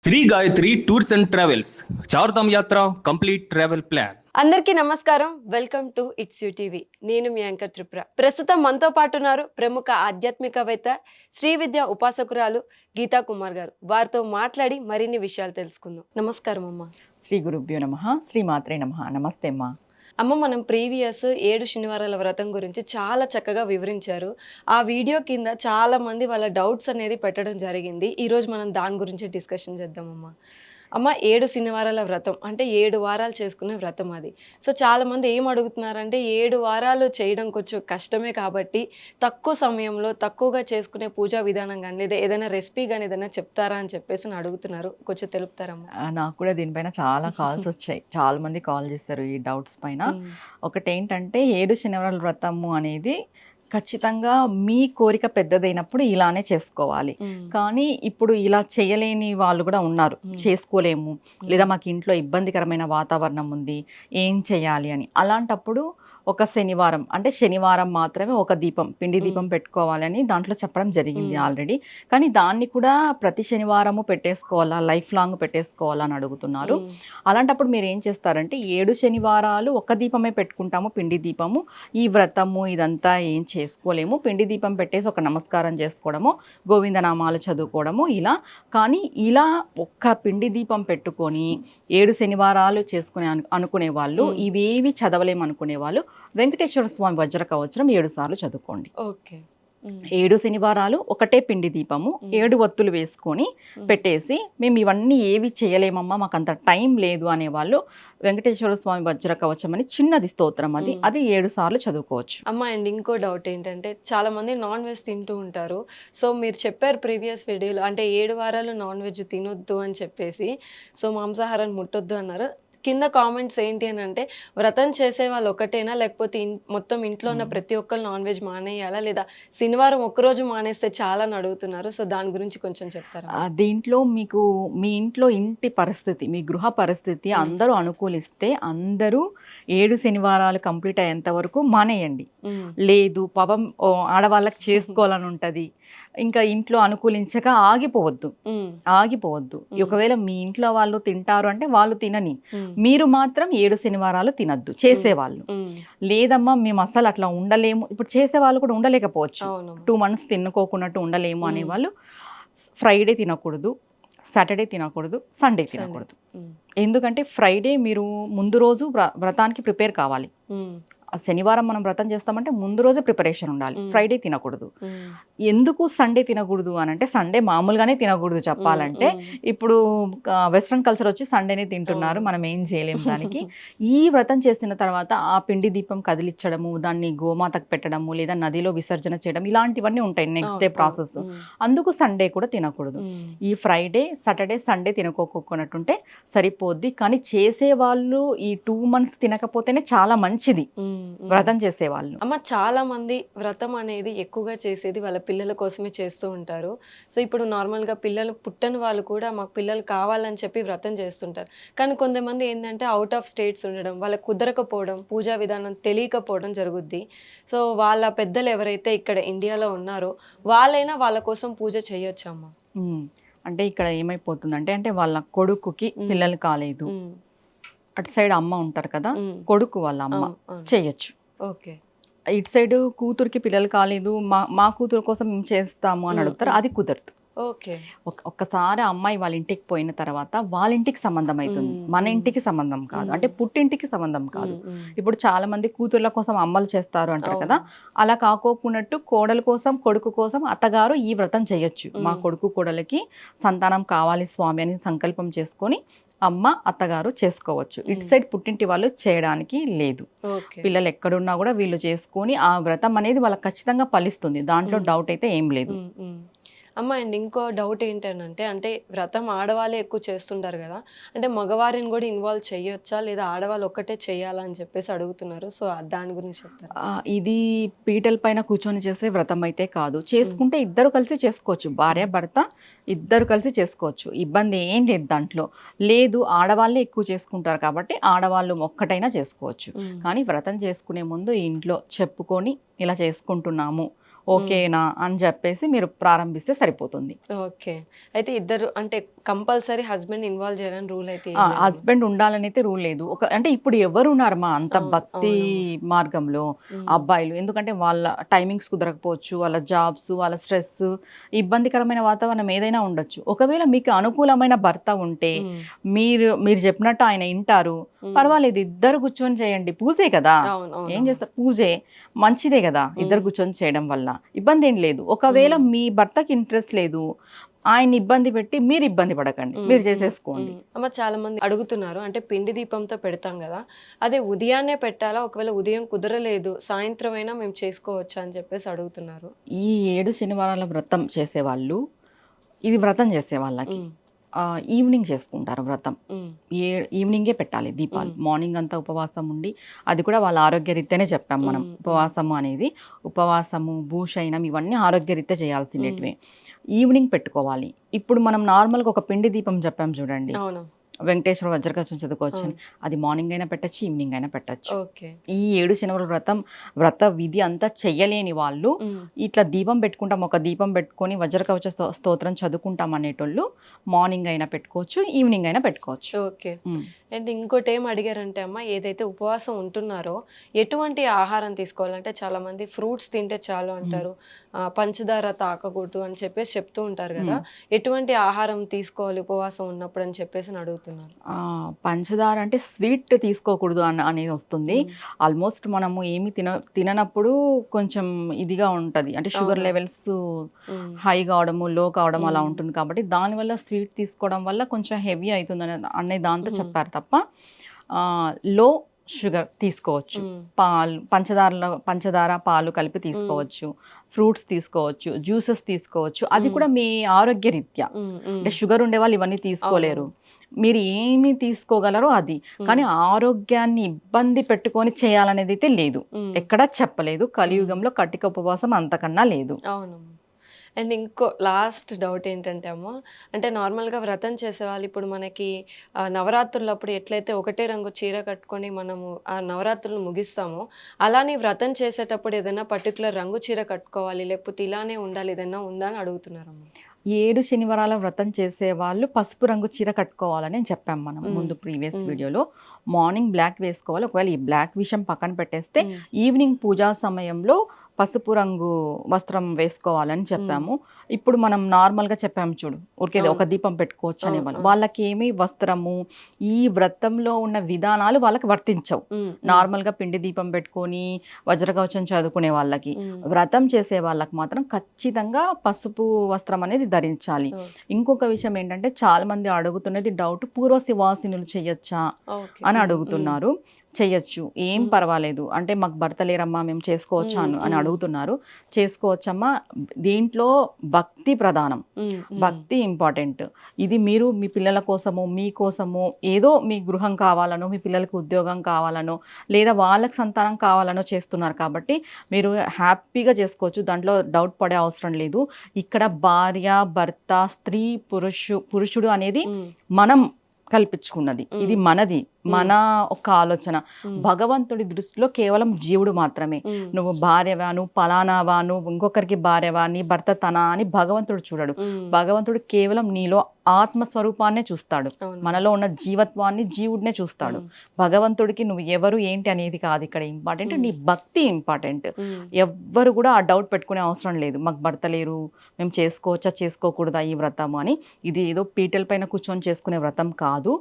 Shri Gayatri tours and travels Chardham యాత్ర complete travel plan. అందరికీ నమస్కారం. Welcome to its you TV. నేను మీ యాంకర్ త్రిపుర. ప్రస్తుతం మనతో పాటు ఉన్నారు ప్రముఖ ఆధ్యాత్మికవేత్త, శ్రీ విద్య ఉపాసకురాలు గీతా కుమార్ గారు. వారితో మాట్లాడి మరిన్ని విషయాలు తెలుసుకుందాం. నమస్కారం అమ్మ. శ్రీ గురుభ్యో నమః. శ్రీ మాత్రే నమః. నమస్తే అమ్మా. అమ్మ, మనం ప్రీవియస్ 7 శనివారాల వ్రతం గురించి చాలా చక్కగా వివరించారు. ఆ వీడియో కింద చాలా మంది వాళ్ళ డౌట్స్ అనేది పెట్టడం జరిగింది. ఈరోజు మనం దాని గురించి డిస్కషన్ చేద్దామమ్మా. అమ్మ, 7 శనివారాల వ్రతం అంటే 7 వారాలు చేసుకునే వ్రతం అది. సో చాలామంది ఏం అడుగుతున్నారంటే 7 వారాలు చేయడం కొంచెం కష్టమే కాబట్టి తక్కువ సమయంలో తక్కువగా చేసుకునే పూజా విధానం కానీ లేదా ఏదైనా రెసిపీ కానీ ఏదైనా చెప్తారా అని చెప్పేసి అడుగుతున్నారు. కొంచెం తెలుపుతారమ్మా? నాకు కూడా దీనిపైన చాలా కాల్స్ వచ్చాయి. చాలా మంది కాల్ చేస్తారు ఈ డౌట్స్ పైన. ఒకటేంటంటే 7 శనివారాల వ్రతము అనేది ఖచ్చితంగా మీ కోరిక పెద్దదైనప్పుడు ఇలానే చేసుకోవాలి. కానీ ఇప్పుడు ఇలా చేయలేని వాళ్ళు కూడా ఉన్నారు. చేసుకోలేము, లేదా మాకు ఇంట్లో ఇబ్బందికరమైన వాతావరణం ఉంది, ఏం చేయాలి అని. అలాంటప్పుడు ఒక శనివారం అంటే శనివారం మాత్రమే ఒక దీపం, పిండి దీపం పెట్టుకోవాలని దాంట్లో చెప్పడం జరిగింది ఆల్రెడీ. కానీ దాన్ని కూడా ప్రతి శనివారము పెట్టేసుకోవాలా, లైఫ్ లాంగ్ పెట్టేసుకోవాలా అని అడుగుతున్నారు. అలాంటప్పుడు మీరు ఏం చేస్తారంటే 7 శనివారాలు ఒక దీపమే పెట్టుకుంటాము, పిండి దీపము. ఈ వ్రతము ఇదంతా ఏం చేసుకోలేము. పిండి దీపం పెట్టేసి ఒక నమస్కారం చేసుకోవడము, గోవిందనామాలు చదువుకోవడము ఇలా. కానీ ఇలా ఒక్క పిండి దీపం పెట్టుకొని 7 శనివారాలు చేసుకునే అనుకునే వాళ్ళు, ఇవేవి చదవలేము అనుకునే వాళ్ళు వెంకటేశ్వర స్వామి వజ్ర కవచం 7 సార్లు చదువుకోండి. ఓకే. 7 శనివారాలు ఒకటే పిండి దీపము, 7 ఒత్తులు వేసుకొని పెట్టేసి, మేము ఇవన్నీ ఏవి చేయలేమమ్మా, మాకు అంత టైం లేదు అనేవాళ్ళు వెంకటేశ్వర స్వామి వజ్ర కవచం అని చిన్నది స్తోత్రం, అది 7 సార్లు చదువుకోవచ్చు. అమ్మ, అండ్ ఇంకో డౌట్ ఏంటంటే చాలా మంది నాన్ వెజ్ తింటూ ఉంటారు. సో మీరు చెప్పారు ప్రీవియస్ వీడియోలో అంటే 7 వారాలు నాన్ వెజ్ తినొద్దు అని చెప్పేసి, సో మాంసాహారాన్ని ముట్టొద్దు అన్నారు. కింద కామెంట్స్ ఏంటి అని అంటే, వ్రతం చేసే వాళ్ళు ఒకటేనా, లేకపోతే మొత్తం ఇంట్లో ఉన్న ప్రతి ఒక్కరు నాన్ వెజ్ మానేయాలా, లేదా శనివారం ఒక్కరోజు మానేస్తే చాలా అని అడుగుతున్నారు. సో దాని గురించి కొంచెం చెప్తారా? దీంట్లో మీకు మీ ఇంట్లో ఇంటి పరిస్థితి, మీ గృహ పరిస్థితి అందరూ అనుకూలిస్తే అందరూ 7 శనివారాలు కంప్లీట్ అయ్యేంత వరకు మానేయండి. లేదు పాపం ఆడవాళ్ళకి చేసుకోవాలని ఉంటుంది, ఇంకా ఇంట్లో అనుకూలించక ఆగిపోవద్దు. ఒకవేళ మీ ఇంట్లో వాళ్ళు తింటారు అంటే వాళ్ళు తినని, మీరు మాత్రం 7 శనివారాలు తినద్దు చేసేవాళ్ళు. లేదమ్మా మేము అసలు అట్లా ఉండలేము, ఇప్పుడు చేసేవాళ్ళు కూడా ఉండలేకపోవచ్చు, 2 months తినుకోకున్నట్టు ఉండలేము అనేవాళ్ళు ఫ్రైడే తినకూడదు, సాటర్డే తినకూడదు, సండే తినకూడదు. ఎందుకంటే ఫ్రైడే మీరు ముందు రోజు వ్రతానికి ప్రిపేర్ కావాలి. శనివారం మనం వ్రతం చేస్తామంటే ముందు రోజే ప్రిపరేషన్ ఉండాలి. ఫ్రైడే తినకూడదు. ఎందుకు సండే తినకూడదు అని అంటే, సండే మామూలుగానే తినకూడదు చెప్పాలంటే. ఇప్పుడు వెస్ట్రన్ కల్చర్ వచ్చి సండేనే తింటున్నారు, మనం ఏం చేయలేము దానికి. ఈ వ్రతం చేసిన తర్వాత ఆ పిండి దీపం కదిలించడము, దాన్ని గోమాతకు పెట్టడము, లేదా నదిలో విసర్జన చేయడం, ఇలాంటివన్నీ ఉంటాయి నెక్స్ట్ డే ప్రాసెస్. అందుకు సండే కూడా తినకూడదు. ఈ ఫ్రైడే, సాటర్డే, సండే తినకోకున్నట్టుంటే సరిపోద్ది. కానీ చేసే వాళ్ళు ఈ 2 months తినకపోతేనే చాలా మంచిది వ్రతం చేసేవాళ్ళు. అమ్మ, చాలా మంది వ్రతం అనేది ఎక్కువగా చేసేది వాళ్ళ పిల్లల కోసమే చేస్తూ ఉంటారు. సో ఇప్పుడు నార్మల్గా పిల్లలు పుట్టని వాళ్ళు కూడా మాకు పిల్లలు కావాలని చెప్పి వ్రతం చేస్తుంటారు. కానీ కొంతమంది ఏంటంటే అవుట్ ఆఫ్ స్టేట్స్ ఉండడం, వాళ్ళకి కుదరకపోవడం, పూజా విధానం తెలియకపోవడం జరుగుద్ది. సో వాళ్ళ పెద్దలు ఎవరైతే ఇక్కడ ఇండియాలో ఉన్నారో వాళ్ళైనా వాళ్ళ కోసం పూజ చేయొచ్చమ్మా? అంటే ఇక్కడ ఏమైపోతుందంటే, అంటే వాళ్ళ కొడుకుకి పిల్లలు కాలేదు, అటు సైడ్ అమ్మ ఉంటారు కదా, కొడుకు వాళ్ళ అమ్మ చేయొచ్చు. ఓకే. ఇటు సైడ్ కూతురికి పిల్లలు కాలేదు, మా కూతురు కోసం మేము చేస్తాము అని అడుగుతారు, అది కుదరదు. ఓకే. ఒక్కసారి అమ్మాయి వాళ్ళ ఇంటికి పోయిన తర్వాత వాళ్ళ ఇంటికి సంబంధం అవుతుంది, మన ఇంటికి సంబంధం కాదు, అంటే పుట్టింటికి సంబంధం కాదు. ఇప్పుడు చాలా మంది కూతుర్ల కోసం అమ్మలు చేస్తారు అంటారు కదా, అలా కాకోకున్నట్టు కోడల కోసం, కొడుకు కోసం అత్తగారు ఈ వ్రతం చేయొచ్చు. మా కొడుకు కోడలకి సంతానం కావాలి స్వామి అని సంకల్పం చేసుకొని అమ్మ అత్తగారు చేసుకోవచ్చు. ఇటు సైడ్ పుట్టింటి వాళ్ళు చేయడానికి లేదు. పిల్లలు ఎక్కడున్నా కూడా వీళ్ళు చేసుకొని ఆ వ్రతం అనేది వాళ్ళకి ఖచ్చితంగా ఫలిస్తుంది, దాంట్లో డౌట్ అయితే ఏం లేదు. అమ్మ, అండ్ ఇంకో డౌట్ ఏంటంటే, అంటే వ్రతం ఆడవాళ్ళే ఎక్కువ చేస్తుంటారు కదా, అంటే మగవారిని కూడా ఇన్వాల్వ్ చేయొచ్చా, లేదా ఆడవాళ్ళు ఒక్కటే చేయాలా అని చెప్పేసి అడుగుతున్నారు. సో దాని గురించి చెప్తారు? ఇది పీటల పైన కూర్చొని చేసే వ్రతం అయితే కాదు. చేసుకుంటే ఇద్దరు కలిసి చేసుకోవచ్చు, భార్య భర్త ఇద్దరు కలిసి చేసుకోవచ్చు, ఇబ్బంది ఏం లేదు దాంట్లో. లేదు ఆడవాళ్ళే ఎక్కువ చేసుకుంటారు కాబట్టి ఆడవాళ్ళు ఒక్కటైనా చేసుకోవచ్చు. కానీ వ్రతం చేసుకునే ముందు ఇంట్లో చెప్పుకొని ఇలా చేసుకుంటున్నాము, ఓకేనా అని చెప్పేసి మీరు ప్రారంభిస్తే సరిపోతుంది. ఓకే. అయితే ఇద్దరు అంటే కంపల్సరీ హస్బెండ్ ఇన్వాల్వ్ చేయాలని రూల్ అయితే ఏం లేదమ్మా? హస్బెండ్ ఉండాలని అయితే రూల్ లేదు. అంటే ఇప్పుడు ఎవరు ఉన్నారు మా అంత అవును, భక్తి అవునమ్మా. మార్గంలో అబ్బాయిలు? ఎందుకంటే వాళ్ళ టైమింగ్స్ కుదరకపోవచ్చు, వాళ్ళ జాబ్స్, వాళ్ళ స్ట్రెస్, ఇబ్బందికరమైన వాతావరణం ఏదైనా ఉండొచ్చు. ఒకవేళ మీకు అనుకూలమైన భర్త ఉంటే మీరు మీరు చెప్పినట్టు ఆయన వింటారు, పర్వాలేదు, ఇద్దరు కూర్చొని చేయండి. పూజే కదా, ఏం చేస్తారు, పూజే మంచిదే కదా, ఇద్దరు కూర్చొని చేయడం వల్ల ఇబ్బంది ఏం లేదు. ఒకవేళ మీ భర్తకి ఇంట్రెస్ట్ లేదు, ఆయన ఇబ్బంది పెట్టి మీరు ఇబ్బంది పడకండి, మీరు చేసేసుకోండి. అమ్మ చాలా మంది అడుగుతున్నారు, అంటే పిండి దీపంతో పెడతాం కదా, అదే ఉదయాన్నే పెట్టాలా, ఒకవేళ ఉదయం కుదరలేదు సాయంత్రం అయినా మేము చేసుకోవచ్చా అని చెప్పేసి అడుగుతున్నారు. ఈ 7 శనివారాల వ్రతం చేసేవాళ్ళు, ఇది వ్రతం చేసే వాళ్ళకి ఈవినింగ్ చేసుకుంటారు వ్రతం. ఈవినింగే పెట్టాలి దీపాలు. మార్నింగ్ అంతా ఉపవాసం ఉండి, అది కూడా వాళ్ళ ఆరోగ్యరీత్యానే చెప్పాం మనం. ఉపవాసము అనేది, ఉపవాసము, భూషయనం, ఇవన్నీ ఆరోగ్యరీత్యా చేయాల్సినటివే. ఈవినింగ్ పెట్టుకోవాలి. ఇప్పుడు మనం నార్మల్గా ఒక పిండి దీపం చెప్పాం చూడండి, వెంకటేశ్వర వజ్రకవచం చదువుకోవచ్చు, అది మార్నింగ్ అయినా పెట్టచ్చు, ఈవినింగ్ అయినా పెట్టచ్చు. ఈ 7 శనివారాల వ్రత విధి అంతా చెయ్యలేని వాళ్ళు ఇట్లా దీపం పెట్టుకుంటాం, ఒక దీపం పెట్టుకొని వజ్రకవచ స్తోత్రం చదువుకుంటాం అనేటోళ్ళు మార్నింగ్ అయినా పెట్టుకోవచ్చు, ఈవినింగ్ అయినా పెట్టుకోవచ్చు. ఓకే. అండ్ ఇంకోటి ఏం అడిగారంటే అమ్మ, ఏదైతే ఉపవాసం ఉంటున్నారో ఎటువంటి ఆహారం తీసుకోవాలంటే చాలా మంది ఫ్రూట్స్ తింటే చాలు అంటారు, పంచదార తాకకూడదు అని చెప్పేసి చెప్తూ ఉంటారు కదా, ఎటువంటి ఆహారం తీసుకోవాలి ఉపవాసం ఉన్నప్పుడు అని చెప్పేసి అడుగుతున్నారు. పంచదార అంటే స్వీట్ తీసుకోకూడదు అనేది వస్తుంది. ఆల్మోస్ట్ మనము ఏమి తిననప్పుడు కొంచెం ఇదిగా ఉంటుంది, అంటే షుగర్ లెవెల్స్ హై కావడము, లో కావడం అలా ఉంటుంది. కాబట్టి దానివల్ల స్వీట్ తీసుకోవడం వల్ల కొంచెం హెవీ అవుతుంది అనే దాంతో చెప్పారు తప్ప లో షుగర్ తీసుకోవచ్చు. పంచదార పాలు కలిపి తీసుకోవచ్చు, ఫ్రూట్స్ తీసుకోవచ్చు, జ్యూసెస్ తీసుకోవచ్చు. అది కూడా మీ ఆరోగ్య రీత్యా, అంటే షుగర్ ఉండే వాళ్ళు ఇవన్నీ తీసుకోలేరు, మీరు ఏమి తీసుకోగలరో అది. కానీ ఆరోగ్యాన్ని ఇబ్బంది పెట్టుకొని చేయాలనేది అయితే లేదు, ఎక్కడా చెప్పలేదు. కలియుగంలో కటిక ఉపవాసం అంతకన్నా లేదు. అవును. అండ్ ఇంకో లాస్ట్ డౌట్ ఏంటంటే అమ్మ, అంటే నార్మల్గా వ్రతం చేసేవాళ్ళు ఇప్పుడు మనకి నవరాత్రులప్పుడు ఎట్లయితే ఒకటే రంగు చీర కట్టుకొని మనము ఆ నవరాత్రులు ముగిస్తామో, అలానే వ్రతం చేసేటప్పుడు ఏదైనా పర్టికులర్ రంగు చీర కట్టుకోవాలి, లేకపోతే ఇలానే ఉండాలి, ఏదైనా ఉందా అని అడుగుతున్నారమ్మ. 7 శనివారాల వ్రతం చేసే వాళ్ళు పసుపు రంగు చీర కట్టుకోవాలని చెప్పాం మనం ముందు ప్రీవియస్ వీడియోలో. మార్నింగ్ బ్లాక్ వేసుకోవాలి. ఒకవేళ ఈ బ్లాక్ విషయం పక్కన పెట్టేస్తే ఈవినింగ్ పూజా సమయంలో పసుపు రంగు వస్త్రం వేసుకోవాలని చెప్పాము. ఇప్పుడు మనం నార్మల్గా చెప్పాము చూడు, ఊరికే ఒక దీపం పెట్టుకోవచ్చు అనే వాళ్ళకి ఏమి వస్త్రము, ఈ వ్రతంలో ఉన్న విధానాలు వాళ్ళకి వర్తించవు. నార్మల్గా పిండి దీపం పెట్టుకొని వజ్రకవచం చదువుకునే వాళ్ళకి, వ్రతం చేసే వాళ్ళకి మాత్రం ఖచ్చితంగా పసుపు వస్త్రం అనేది ధరించాలి. ఇంకొక విషయం ఏంటంటే, చాలా మంది అడుగుతున్నది డౌట్, పూర్వశివాసినులు చేయొచ్చా అని అడుగుతున్నారు. చెయ్యొచ్చు, ఏం పర్వాలేదు. అంటే మాకు భర్త లేరమ్మా, మేము చేసుకోవచ్చా అని అడుగుతున్నారు. చేసుకోవచ్చమ్మా. దీంట్లో భక్తి ప్రధానం, భక్తి ఇంపార్టెంట్. ఇది మీరు మీ పిల్లల కోసమో, మీకోసమో, ఏదో మీ గృహం కావాలనో, మీ పిల్లలకు ఉద్యోగం కావాలనో, లేదా వాళ్ళకి సంతానం కావాలనో చేస్తున్నారు కాబట్టి మీరు హ్యాపీగా చేసుకోవచ్చు, దాంట్లో డౌట్ పడే అవసరం లేదు. ఇక్కడ భార్య, భర్త, స్త్రీ, పురుషుడు అనేది మనం కల్పించుకున్నది, ఇది మనది, మన ఒక ఆలోచన. భగవంతుడి దృష్టిలో కేవలం జీవుడు మాత్రమే. నువ్వు భార్యవా, నువ్వు పలానావా, నువ్వు ఇంకొకరికి భార్యవా, నీ భర్త తన అని భగవంతుడు చూడడు. భగవంతుడు కేవలం నీలో ఆత్మస్వరూపాన్నే చూస్తాడు, మనలో ఉన్న జీవత్వాన్ని, జీవుడినే చూస్తాడు. భగవంతుడికి నువ్వు ఎవరు ఏంటి అనేది కాదు ఇక్కడ ఇంపార్టెంట్, నీ భక్తి ఇంపార్టెంట్. ఎవ్వరు కూడా ఆ డౌట్ పెట్టుకునే అవసరం లేదు, మాకు భర్త లేరు, మేము చేసుకోవచ్చా, చేసుకోకూడదా ఈ వ్రతము అని. ఇది ఏదో పీటల పైన కూర్చొని చేసుకునే వ్రతం కాదు.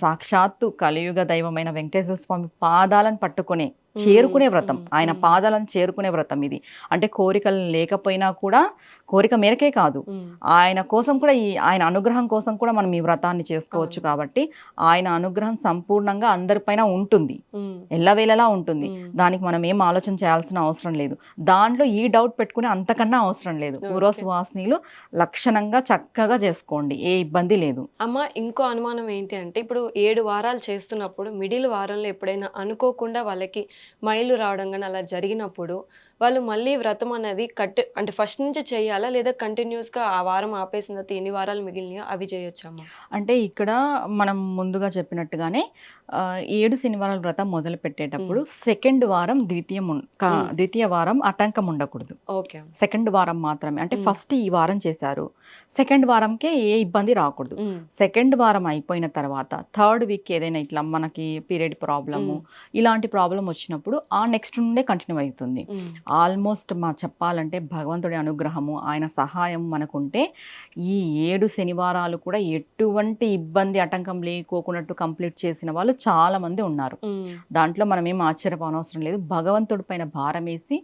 సాక్షాత్తు కలియుగ దైవమైన వెంకటేశ్వర స్వామి పాదాలను పట్టుకునే చేరుకునే వ్రతం, ఆయన పాదాలను చేరుకునే వ్రతం ఇది. అంటే కోరికలు లేకపోయినా కూడా, కోరిక మేరకే కాదు, ఆయన కోసం కూడా, ఆయన అనుగ్రహం కోసం కూడా మనం ఈ వ్రతాన్ని చేసుకోవచ్చు. కాబట్టి ఆయన అనుగ్రహం సంపూర్ణంగా అందరిపైన ఉంటుంది, ఎల్లవేళలా ఉంటుంది. దానికి మనం ఏం ఆలోచన చేయాల్సిన అవసరం లేదు. దాంట్లో ఈ డౌట్ పెట్టుకునే అంతకన్నా అవసరం లేదు. పూర్వసువాసినులు లక్షణంగా చక్కగా చేసుకోండి, ఏ ఇబ్బంది లేదు. అమ్మ, ఇంకో అనుమానం ఏంటి అంటే, ఇప్పుడు 7 వారాలు చేస్తున్నప్పుడు మిడిల్ వారంలో ఎప్పుడైనా అనుకోకుండా వాళ్ళకి మైలు రావడం కానీ అలా జరిగినప్పుడు వాళ్ళు మళ్ళీ వ్రతం అనేది అంటే ఫస్ట్ నుంచి చేయాలా, లేదా కంటిన్యూస్గా ఆ వారం ఆపేసిన తర్వాత ఎన్ని వారాలు మిగిలినాయో అవి చేయొచ్చమ్మా? అంటే ఇక్కడ మనం ముందుగా చెప్పినట్టుగానే 7 శనివారాల వ్రతం మొదలు పెట్టేటప్పుడు సెకండ్ వారం ద్వితీయ వారం ఆటంకం ఉండకూడదు. ఓకే. సెకండ్ వారం మాత్రమే. అంటే ఫస్ట్ ఈ వారం చేశారు, సెకండ్ వారంకే ఏ ఇబ్బంది రాకూడదు. సెకండ్ వారం అయిపోయిన తర్వాత థర్డ్ వీక్ ఏదైనా ఇట్లా మనకి పీరియడ్ ప్రాబ్లము ఇలాంటి ప్రాబ్లం వచ్చినప్పుడు ఆ నెక్స్ట్ నుండే కంటిన్యూ అవుతుంది. ఆల్మోస్ట్ చెప్పాలంటే భగవంతుడి అనుగ్రహము, ఆయన సహాయం మనకుంటే ఈ 7 శనివారాలు కూడా ఎటువంటి ఇబ్బంది ఆటంకం లేకోకున్నట్టు కంప్లీట్ చేసిన వాళ్ళు చాలా మంది ఉన్నారు. దాంట్లో మనం ఏం ఆశ్చర్యపోనవసరం లేదు. భగవంతుడి పైన భారం వేసి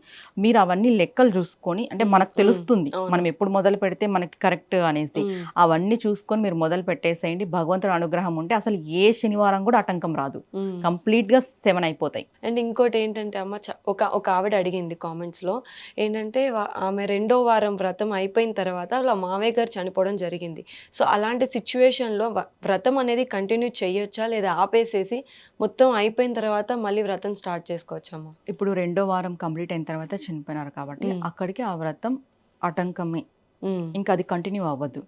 మీరు అవన్నీ లెక్కలు చూసుకొని, అంటే మనకు తెలుస్తుంది మనం ఎప్పుడు మొదలు పెడితే మనకి కరెక్ట్ అనేసి, అవన్నీ చూసుకొని మీరు మొదలు పెట్టేసేయండి. భగవంతుడి అనుగ్రహం ఉంటే అసలు ఏ శనివారం కూడా ఆటంకం రాదు, కంప్లీట్ గా 7 అయిపోతాయి. అండ్ ఇంకోటి ఏంటంటే అమ్మ, ఒక ఆవిడ అడిగింది కామెంట్స్ లో ఏంటంటే, ఆమె 2వ వారం వ్రతం అయిపోయిన తర్వాత వాళ్ళ మావయ్య గారు చనిపోవడం జరిగింది. సో అలాంటి సిచ్యువేషన్ లో వ్రతం అనేది కంటిన్యూ చేయొచ్చా, లేదా ఆపేసేసి మొత్తం అయిపోయిన తర్వాత మళ్ళీ వ్రతం స్టార్ట్ చేసుకోవచ్చమ్మా? ఇప్పుడు 2వ వారం కంప్లీట్ అయిన తర్వాత చనిపోయినారు కాబట్టి అక్కడికి ఆ వ్రతం ఆటంకమే, ఇంకా అది కంటిన్యూ అవ్వదు.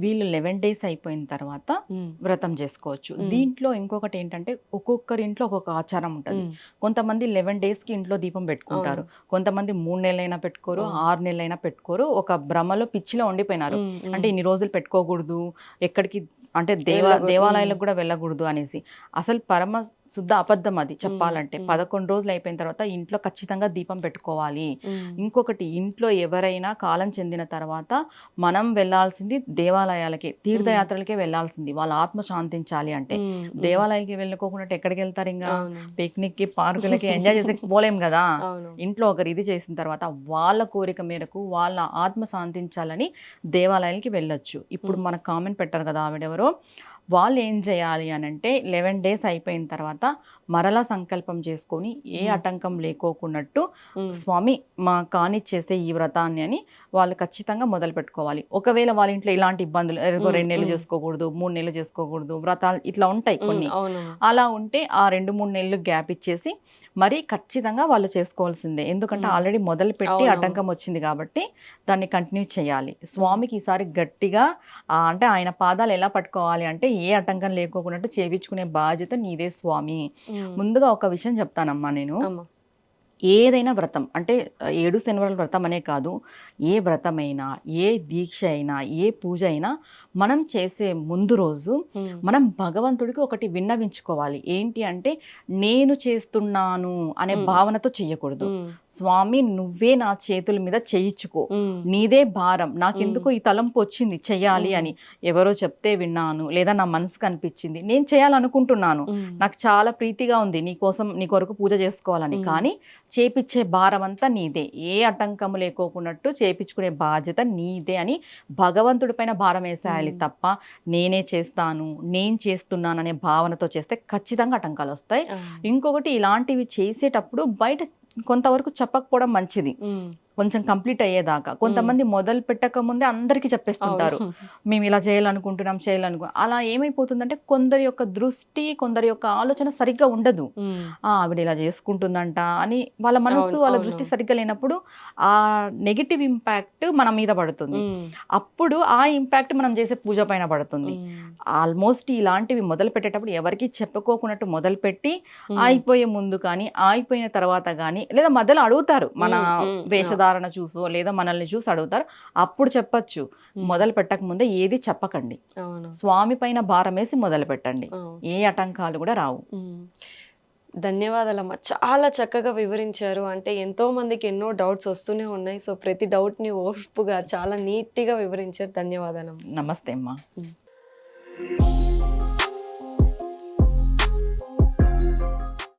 వీళ్ళు 11 days అయిపోయిన తర్వాత వ్రతం చేసుకోవచ్చు. దీంట్లో ఇంకొకటి ఏంటంటే ఒక్కొక్కరి ఇంట్లో ఒక్కొక్క ఆచారం ఉంటుంది. కొంతమంది 11 daysకి ఇంట్లో దీపం పెట్టుకుంటారు, కొంతమంది 3 నెలలైనా పెట్టుకోరు, 6 నెలలైనా పెట్టుకోరు. ఒక భ్రమలో పిచ్చిలో ఉండిపోయినారు, అంటే ఇన్ని రోజులు పెట్టుకోకూడదు, ఎక్కడికి అంటే దేవాలయాలకు కూడా వెళ్ళకూడదు అనేసి. అసలు పరమ శుద్ధ అబద్ధం అది చెప్పాలంటే. 11 రోజులు అయిపోయిన తర్వాత ఇంట్లో ఖచ్చితంగా దీపం పెట్టుకోవాలి. ఇంకొకటి, ఇంట్లో ఎవరైనా కాలం చెందిన తర్వాత మనం వెళ్ళాల్సింది దేవాలయాలకే, తీర్థయాత్రలకే వెళ్ళాల్సింది, వాళ్ళ ఆత్మ శాంతించాలి అంటే. దేవాలయాలకి వెళ్ళకోకుండా ఎక్కడికి వెళ్తారు? ఇంకా పిక్నిక్ కి, పార్కులకి ఎంజాయ్ చేసే పోలేం కదా. ఇంట్లో ఒకరు ఇది చేసిన తర్వాత వాళ్ళ కోరిక మేరకు వాళ్ళ ఆత్మ శాంతించాలని దేవాలయాలకి వెళ్ళొచ్చు. ఇప్పుడు మనకు కామెంట్ పెట్టారు కదా ఆవిడెవరో, వాళ్ళు ఏం చేయాలి అని అంటే 11 days అయిపోయిన తర్వాత మరలా సంకల్పం చేసుకొని ఏ ఆటంకం లేకోకున్నట్టు స్వామి మా కానిచ్చేసే ఈ వ్రతాన్ని అని వాళ్ళు ఖచ్చితంగా మొదలు పెట్టుకోవాలి. ఒకవేళ వాళ్ళ ఇంట్లో ఇలాంటి ఇబ్బందులు, 2 నెలలు చేసుకోకూడదు, 3 నెలలు చేసుకోకూడదు, వ్రతాలు ఇట్లా ఉంటాయి కొన్ని, అలా ఉంటే ఆ 2-3 నెలలు గ్యాప్ ఇచ్చేసి మరి ఖచ్చితంగా వాళ్ళు చేసుకోవాల్సిందే. ఎందుకంటే ఆల్రెడీ మొదలు పెట్టి ఆటంకం వచ్చింది కాబట్టి దాన్ని కంటిన్యూ చేయాలి. స్వామికి ఈసారి గట్టిగా అంటే ఆయన పాదాలు ఎలా పట్టుకోవాలి అంటే ఏ ఆటంకం లేకోకున్నట్టు చేయించుకునే బాధ్యత నీదే స్వామి. ముందుగా ఒక విషయం చెప్తానమ్మా, నేను ఏదైనా వ్రతం అంటే 7 శనివారాల వ్రతం అనే కాదు, ఏ వ్రతమైనా, ఏ దీక్ష అయినా, ఏ పూజ అయినా మనం చేసే ముందు రోజు మనం భగవంతుడికి ఒకటి విన్నవించుకోవాలి. ఏంటి అంటే, నేను చేస్తున్నాను అనే భావనతో చెయ్యకూడదు. స్వామి నువ్వే నా చేతుల మీద చేయించుకో, నీదే భారం, నాకెందుకు ఈ తలంపు వచ్చింది చెయ్యాలి అని, ఎవరో చెప్తే విన్నాను, లేదా నా మనసుకు అనిపించింది, నేను చేయాలనుకుంటున్నాను, నాకు చాలా ప్రీతిగా ఉంది నీకోసం, నీ కొరకు పూజ చేసుకోవాలని, కానీ చేపించే భారం అంతా నీదే, ఏ ఆటంకము లేకోకున్నట్టు చేపించుకునే బాధ్యత నీదే అని భగవంతుడి పైన భారం వేసేయాలి తప్ప నేనే చేస్తాను, నేను చేస్తున్నాను అనే భావనతో చేస్తే ఖచ్చితంగా ఆటంకాలు వస్తాయి. ఇంకొకటి, ఇలాంటివి చేసేటప్పుడు బయట కొంతవరకు చెప్పకపోవడం మంచిది, కొంచెం కంప్లీట్ అయ్యేదాకా. కొంతమంది మొదలు పెట్టక ముందే అందరికీ చెప్పేస్తుంటారు, మేము ఇలా చేయాలనుకుంటున్నాం అలా ఏమైపోతుందంటే కొందరి యొక్క దృష్టి, కొందరి యొక్క ఆలోచన సరిగ్గా ఉండదు. ఆవిడ ఇలా చేసుకుంటుందంట అని వాళ్ళ మనసు, వాళ్ళ దృష్టి సరిగ్గా లేనప్పుడు ఆ నెగిటివ్ ఇంపాక్ట్ మన మీద పడుతుంది. అప్పుడు ఆ ఇంపాక్ట్ మనం చేసే పూజ పైన పడుతుంది. ఆల్మోస్ట్ ఇలాంటివి మొదలు పెట్టేటప్పుడు ఎవరికి చెప్పుకోకున్నట్టు మొదలుపెట్టి అయిపోయే ముందు కానీ, అయిపోయిన తర్వాత కానీ, లేదా మధ్యలో అడుగుతారు మన వేషధారణ చూసో, లేదా మనల్ని చూసి అడుగుతారు, అప్పుడు చెప్పచ్చు. మొదలు పెట్టక ముందే ఏది చెప్పకండి, స్వామి పైన భారం వేసి మొదలు పెట్టండి, ఏ ఆటంకాలు కూడా రావు. ధన్యవాదాలమ్మా, చాలా చక్కగా వివరించారు. అంటే ఎంతో మందికి ఎన్నో డౌట్స్ వస్తూనే ఉన్నాయి. సో ప్రతి డౌట్ని ఓర్పుగా చాలా నీట్గా వివరించారు. ధన్యవాదాలమ్మా. నమస్తే అమ్మా.